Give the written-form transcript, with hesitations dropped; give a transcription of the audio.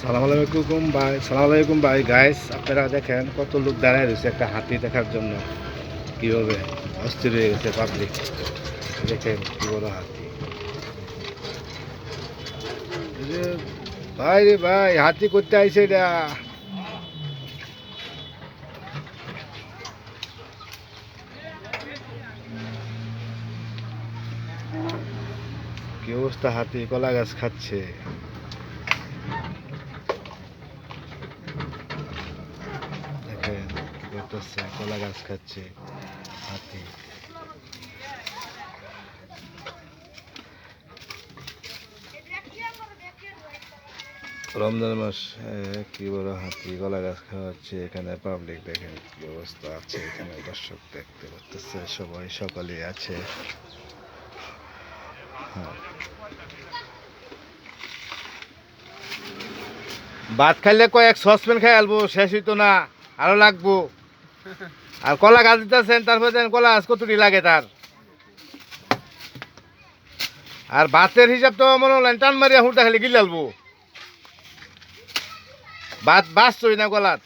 সালাম আলাইকুম ভাই গাইস, আপনারা দেখেন কত লোক দাঁড়ায় রয়েছে একটা হাতি দেখার জন্য। কিভাবে অস্থির হয়ে গেছে পাবলিক। দেখেন কি বড় হাতি। এই যে ভাই রে ভাই, হাতি করতে আইছে এটা। কি অবস্থা, হাতি কলা গাছ খাচ্ছে। দেখেন কি করতেছে, কলা গাছ খাচ্ছে হাতি। রমজান মাস, কি বড় হাতি কলা গাছ খাওয়াচ্ছে। এখানে পাবলিক দেখেন কি অবস্থা আছে। এখানে দর্শক দেখতে পাচ্ছে, সবাই সকালে আছে। হ্যাঁ, ভাত খাইলে কয়েক সসপ্যান খাই আলবো, শেষ হইতো না, আরো লাগবো। আর কলা গাছ দিতেছেন, তারপরে দেন কলা গাছ কতটি লাগে তার। আর ভাতের হিসাব তো মনে হলেন টান মারিয়া হুঁটা খালি গিলে আলবো। ভাত বাঁচছই না গলাত।